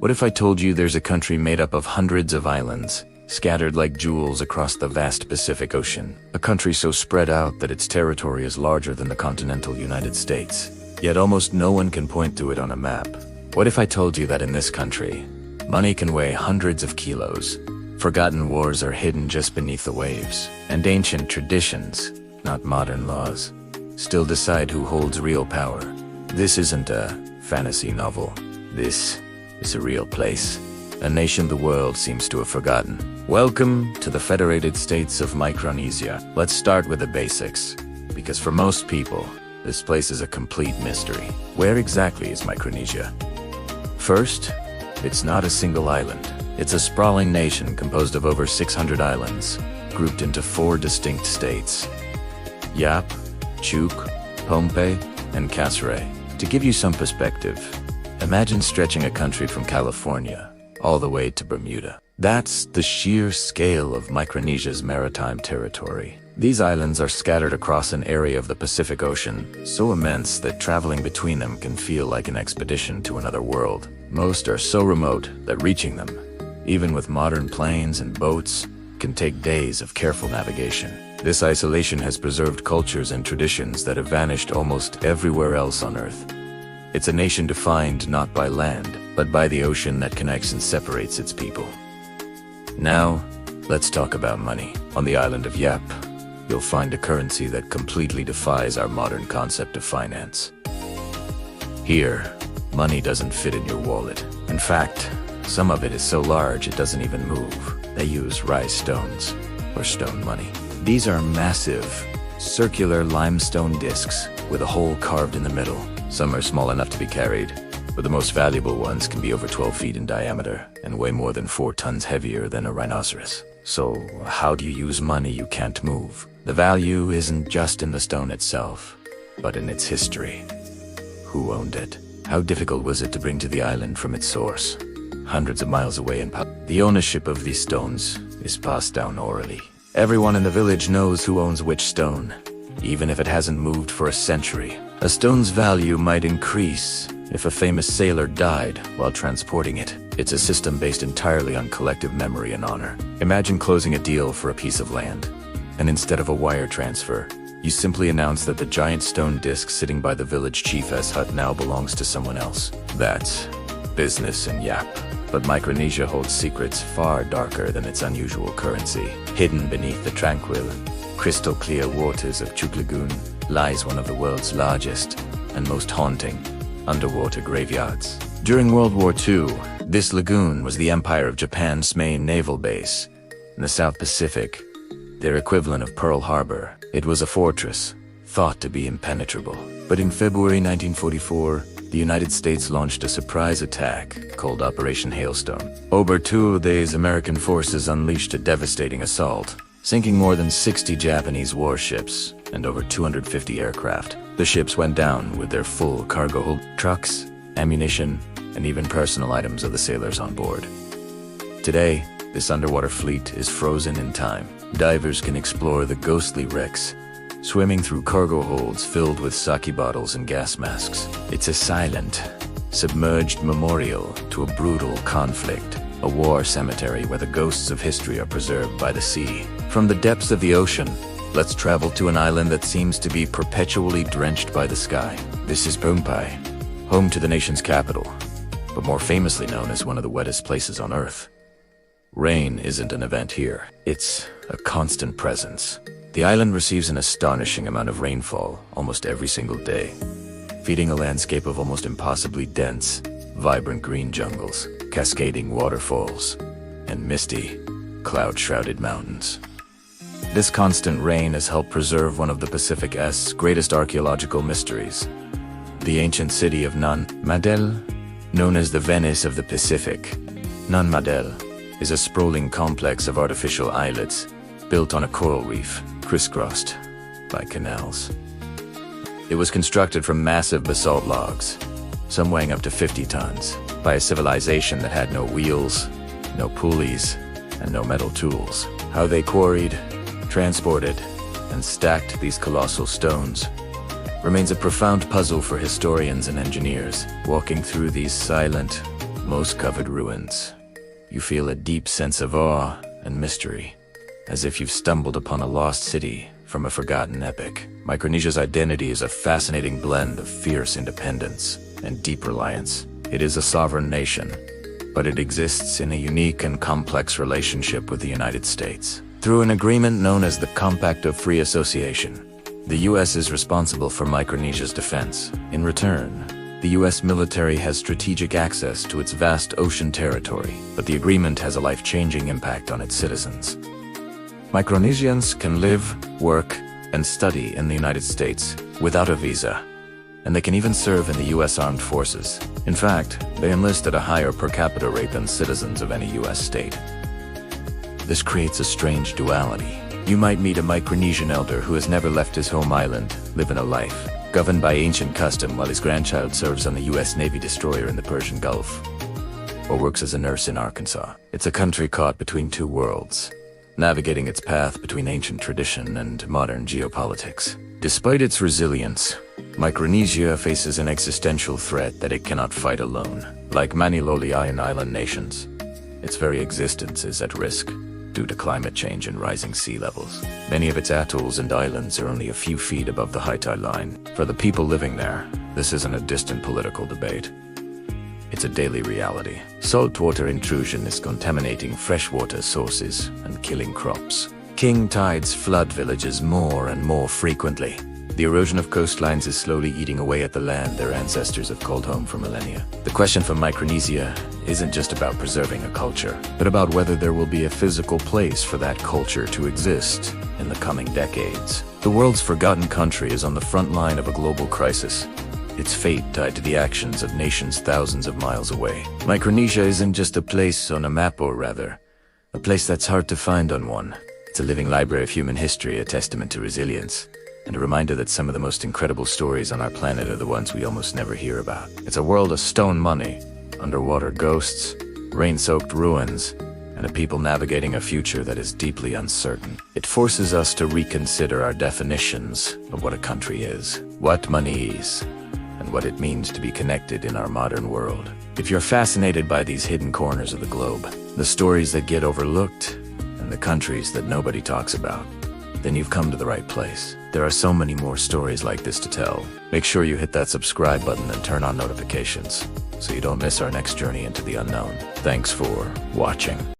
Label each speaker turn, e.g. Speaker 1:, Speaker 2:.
Speaker 1: What if I told you there's a country made up of hundreds of islands, scattered like jewels across the vast Pacific Ocean? A country so spread out that its territory is larger than the continental United States. Yet almost no one can point to it on a map. What if I told you that in this country, money can weigh hundreds of kilos, forgotten wars are hidden just beneath the waves, and ancient traditions, not modern laws, still decide who holds real power? This isn't a fantasy novel. This is a real place. A nation the world seems to have forgotten. Welcome to the Federated States of Micronesia. Let's start with the basics, because for most people, this place is a complete mystery. Where exactly is Micronesia? First, it's not a single island. It's a sprawling nation composed of over 600 islands, grouped into 4 distinct states: Yap, Chuuk, Pohnpei, and Kasseré. To give you some perspective, imagine stretching a country from California all the way to Bermuda. That's the sheer scale of Micronesia's maritime territory. These islands are scattered across an area of the Pacific Ocean so immense that traveling between them can feel like an expedition to another world. Most are so remote that reaching them, even with modern planes and boats, can take days of careful navigation. This isolation has preserved cultures and traditions that have vanished almost everywhere else on Earth. It's a nation defined not by land, but by the ocean that connects and separates its people. Now, let's talk about money. On the island of Yap, you'll find a currency that completely defies our modern concept of finance. Here, money doesn't fit in your wallet. In fact, some of it is so large it doesn't even move. They use rice stones, or stone money. These are massive, circular limestone discs with a hole carved in the middle. Some are small enough to be carried, but the most valuable ones can be over 12 feet in diameter and weigh more than 4 tons heavier than a rhinoceros. So, how do you use money you can't move? The value isn't just in the stone itself, but in its history. Who owned it? How difficult was it to bring to the island from its source? Hundreds of miles away in the ownership of these stones is passed down orally. Everyone in the village knows who owns which stone, even if it hasn't moved for a century. A stone's value might increase if a famous sailor died while transporting it. It's a system based entirely on collective memory and honor. Imagine closing a deal for a piece of land, and instead of a wire transfer, you simply announce that the giant stone disc sitting by the village chief's hut now belongs to someone else. That's business in Yap. But Micronesia holds secrets far darker than its unusual currency. Hidden beneath the tranquil, crystal clear waters of Chuuk Lagoon lies one of the world's largest and most haunting underwater graveyards. During World War II, this lagoon was the Empire of Japan's main naval base. In the South Pacific, their equivalent of Pearl Harbor, it was a fortress, thought to be impenetrable. But in February 1944, the United States launched a surprise attack called Operation Hailstone. Over 2 days, American forces unleashed a devastating assault, sinking more than 60 Japanese warships and over 250 aircraft. The ships went down with their full cargo hold, trucks, ammunition, and even personal items of the sailors on board. Today, this underwater fleet is frozen in time. Divers can explore the ghostly wrecks, swimming through cargo holds filled with sake bottles and gas masks. It's a silent, submerged memorial to a brutal conflict, a war cemetery where the ghosts of history are preserved by the sea. From the depths of the ocean, let's travel to an island that seems to be perpetually drenched by the sky. This is Pohnpei, home to the nation's capital, but more famously known as one of the wettest places on Earth. Rain isn't an event here. It's a constant presence. The island receives an astonishing amount of rainfall almost every single day, feeding a landscape of almost impossibly dense, vibrant green jungles, cascading waterfalls, and misty, cloud-shrouded mountains. This constant rain has helped preserve one of the Pacific's greatest archaeological mysteries, the ancient city of Nan Madol, known as the Venice of the Pacific. Nan Madol is a sprawling complex of artificial islets built on a coral reef, crisscrossed by canals. It was constructed from massive basalt logs, some weighing up to 50 tons, by a civilization that had no wheels, no pulleys, and no metal tools. How they quarried, transported, and stacked these colossal stones remains a profound puzzle for historians and engineers. Walking through these silent, moss-covered ruins. You feel a deep sense of awe and mystery, as if you've stumbled upon a lost city from a forgotten epic. Micronesia's identity is a fascinating blend of fierce independence and deep reliance. It is a sovereign nation, but it exists in a unique and complex relationship with the United States. Through an agreement known as the Compact of Free Association, the U.S. is responsible for Micronesia's defense. In return, the U.S. military has strategic access to its vast ocean territory, but the agreement has a life-changing impact on its citizens. Micronesians can live, work, and study in the United States without a visa, and they can even serve in the U.S. Armed Forces. In fact, they enlist at a higher per capita rate than citizens of any U.S. state. This creates a strange duality. You might meet a Micronesian elder who has never left his home island, living a life governed by ancient custom while his grandchild serves on the U.S. Navy destroyer in the Persian Gulf, or works as a nurse in Arkansas. It's a country caught between two worlds, navigating its path between ancient tradition and modern geopolitics. Despite its resilience, Micronesia faces an existential threat that it cannot fight alone. Like many lowly island nations, its very existence is at risk due to climate change and rising sea levels. Many of its atolls and islands are only a few feet above the high tide line. For the people living there, this isn't a distant political debate. It's a daily reality. Saltwater intrusion is contaminating freshwater sources and killing crops. King tides flood villages more and more frequently. The erosion of coastlines is slowly eating away at the land their ancestors have called home for millennia. The question for Micronesia isn't just about preserving a culture, but about whether there will be a physical place for that culture to exist in the coming decades. The world's forgotten country is on the front line of a global crisis, its fate tied to the actions of nations thousands of miles away. Micronesia isn't just a place on a map, or rather, a place that's hard to find on one. It's a living library of human history, a testament to resilience, and a reminder that some of the most incredible stories on our planet are the ones we almost never hear about. It's a world of stone money, underwater ghosts, rain-soaked ruins, and a people navigating a future that is deeply uncertain. It forces us to reconsider our definitions of what a country is, what money is, and what it means to be connected in our modern world. If you're fascinated by these hidden corners of the globe, the stories that get overlooked, and the countries that nobody talks about, then you've come to the right place. There are so many more stories like this to tell. Make sure you hit that subscribe button and turn on notifications so you don't miss our next journey into the unknown. Thanks for watching.